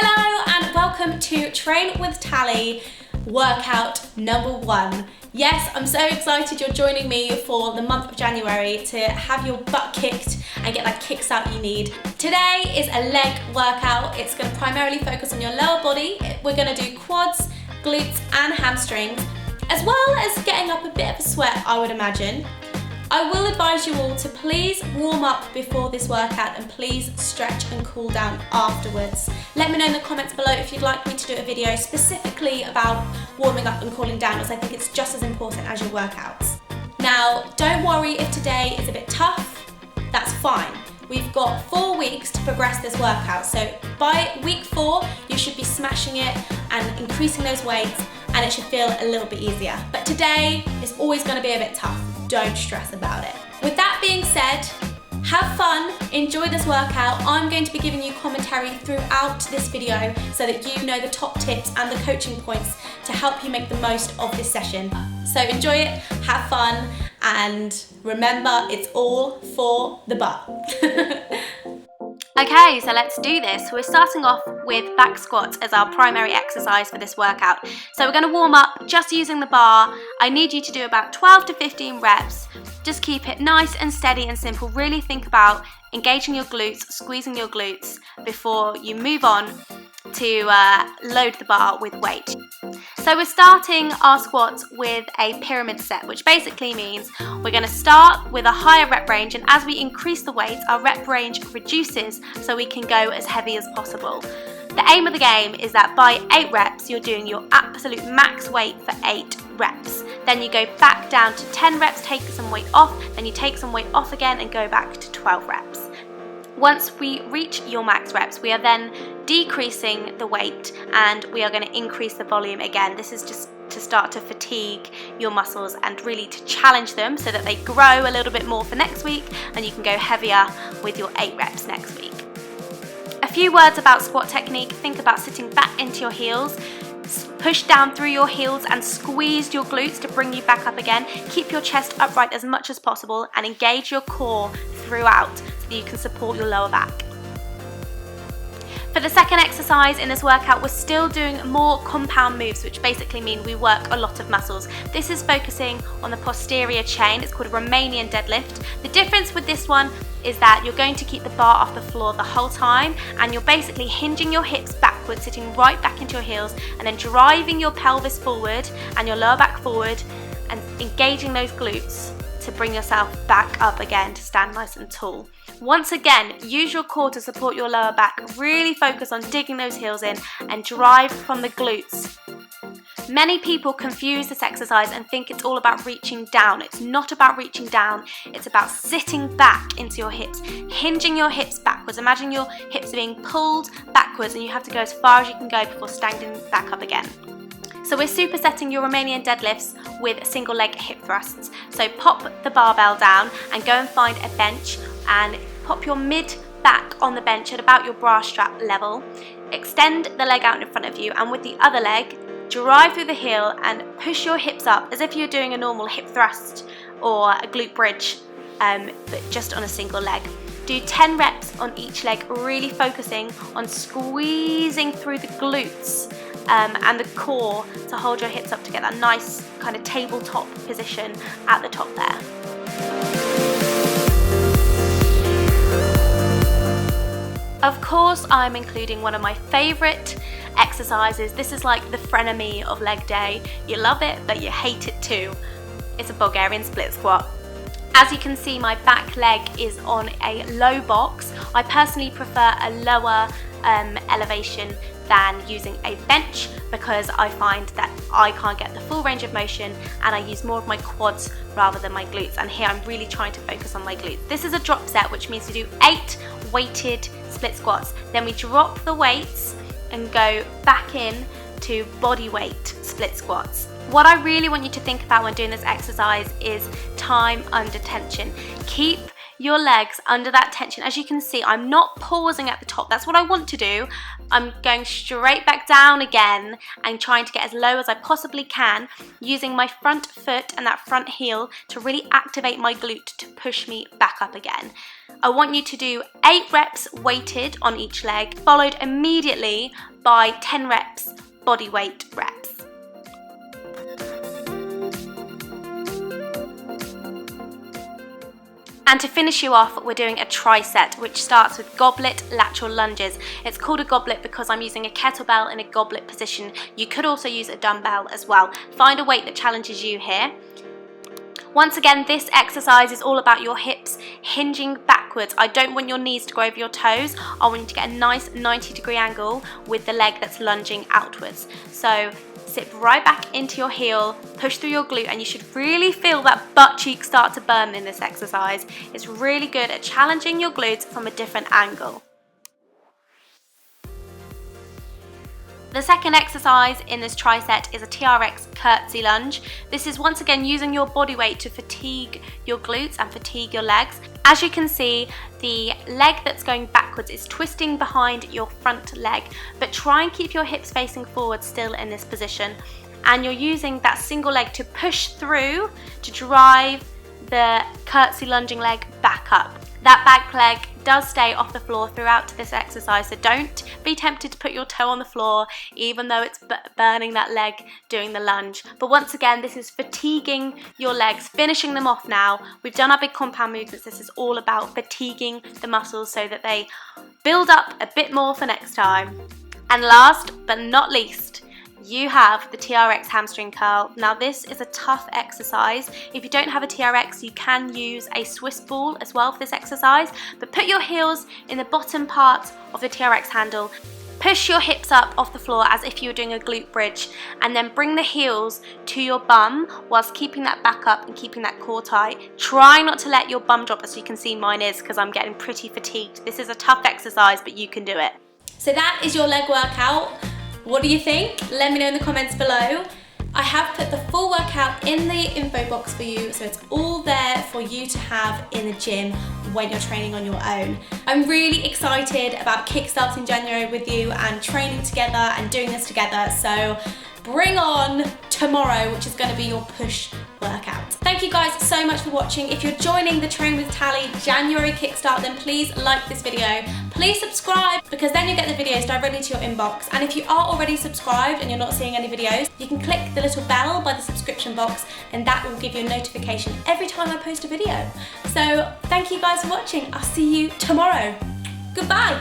Hello and welcome to Train with Tally workout number 1. Yes, I'm so excited you're joining me for the month of January to have your butt kicked and get that kickstart you need. Today is a leg workout. It's going to primarily focus on your lower body. We're going to do quads, glutes and hamstrings, as well as getting up a bit of a sweat, I would imagine. I will advise you all to please warm up before this workout and please stretch and cool down afterwards. Let me know in the comments below if you'd like me to do a video specifically about warming up and cooling down, as I think it's just as important as your workouts. Now, don't worry if today is a bit tough, that's fine. We've got 4 weeks to progress this workout, so by week 4 you should be smashing it and increasing those weights, and it should feel a little bit easier. But today is always going to be a bit tough. Don't stress about it. With that being said, have fun, enjoy this workout. I'm going to be giving you commentary throughout this video so that you know the top tips and the coaching points to help you make the most of this session. So enjoy it, have fun, and remember, it's all for the butt. Okay, so let's do this. We're starting off with back squats as our primary exercise for this workout. So we're going to warm up just using the bar. I need you to do about 12 to 15 reps. Just keep it nice and steady and simple. Really think about engaging your glutes, squeezing your glutes before you move on to load the bar with weight. So we're starting our squats with a pyramid set, which basically means we're going to start with a higher rep range, and as we increase the weight, our rep range reduces so we can go as heavy as possible. The aim of the game is that by 8 reps, you're doing your absolute max weight for 8 reps. Then you go back down to 10 reps, take some weight off, then you take some weight off again and go back to 12 reps. Once we reach your max reps, we are then decreasing the weight and we are going to increase the volume again. This is just to start to fatigue your muscles and really to challenge them so that they grow a little bit more for next week and you can go heavier with your 8 reps next week. A few words about squat technique. Think about sitting back into your heels. Push down through your heels and squeeze your glutes to bring you back up again. Keep your chest upright as much as possible and engage your core throughout so that you can support your lower back. For the second exercise in this workout, we're still doing more compound moves, which basically mean we work a lot of muscles. This is focusing on the posterior chain. It's called a Romanian Deadlift. The difference with this one is that you're going to keep the bar off the floor the whole time, and you're basically hinging your hips backwards, sitting right back into your heels, and then driving your pelvis forward and your lower back forward and engaging those glutes to bring yourself back up again to stand nice and tall. Once again, use your core to support your lower back. Really focus on digging those heels in and drive from the glutes. Many people confuse this exercise and think it's all about reaching down. It's not about reaching down. It's about sitting back into your hips, hinging your hips backwards. Imagine your hips are being pulled backwards and you have to go as far as you can go before standing back up again. So we're supersetting your Romanian deadlifts with single leg hip thrusts. So pop the barbell down and go and find a bench and pop your mid back on the bench at about your bra strap level. Extend the leg out in front of you and with the other leg, drive through the heel and push your hips up as if you're doing a normal hip thrust or a glute bridge, but just on a single leg. Do 10 reps on each leg, really focusing on squeezing through the glutes and the core to hold your hips up to get that nice kind of tabletop position at the top there. Of course, I'm including one of my favourite exercises. This is like the frenemy of leg day. You love it, but you hate it too. It's a Bulgarian split squat. As you can see, my back leg is on a low box. I personally prefer a lower elevation than using a bench because I find that I can't get the full range of motion and I use more of my quads rather than my glutes, and here I'm really trying to focus on my glutes. This is a drop set, which means we do 8 weighted split squats. Then we drop the weights and go back in to body weight split squats. What I really want you to think about when doing this exercise is time under tension. Keep your legs under that tension. As you can see, I'm not pausing at the top. That's what I want to do. I'm going straight back down again and trying to get as low as I possibly can, using my front foot and that front heel to really activate my glute to push me back up again. I want you to do 8 reps weighted on each leg, followed immediately by 10 reps body weight reps. And to finish you off, we're doing a tricep, which starts with goblet lateral lunges. It's called a goblet because I'm using a kettlebell in a goblet position. You could also use a dumbbell as well. Find a weight that challenges you here. Once again, this exercise is all about your hips hinging backwards. I don't want your knees to go over your toes. I want you to get a nice 90-degree angle with the leg that's lunging outwards. So sit right back into your heel, push through your glute, and you should really feel that butt cheek start to burn in this exercise. It's really good at challenging your glutes from a different angle. The second exercise in this tricep is a TRX Curtsey Lunge. This is once again using your body weight to fatigue your glutes and fatigue your legs. As you can see, the leg that's going backwards is twisting behind your front leg, but try and keep your hips facing forward still in this position. And you're using that single leg to push through to drive the curtsey lunging leg back up. That back leg does stay off the floor throughout this exercise, so don't be tempted to put your toe on the floor even though it's burning that leg doing the lunge. But once again, this is fatiguing your legs, finishing them off now. We've done our big compound movements. This is all about fatiguing the muscles so that they build up a bit more for next time. And last but not least, you have the TRX Hamstring Curl. Now this is a tough exercise. If you don't have a TRX, you can use a Swiss ball as well for this exercise, but put your heels in the bottom part of the TRX handle, push your hips up off the floor as if you were doing a glute bridge, and then bring the heels to your bum whilst keeping that back up and keeping that core tight. Try not to let your bum drop, as you can see mine is, because I'm getting pretty fatigued. This is a tough exercise, but you can do it. So that is your leg workout. What do you think? Let me know in the comments below. I have put the full workout in the info box for you, so it's all there for you to have in the gym when you're training on your own. I'm really excited about kickstarting January with you and training together and doing this together, so bring on tomorrow, which is going to be your push workout. Thank you guys so much for watching. If you're joining the Train with Tally January Kickstart, then please like this video. Please subscribe, because then you get the videos directly to your inbox. And if you are already subscribed and you're not seeing any videos, you can click the little bell by the subscription box, and that will give you a notification every time I post a video. So thank you guys for watching. I'll see you tomorrow. Goodbye.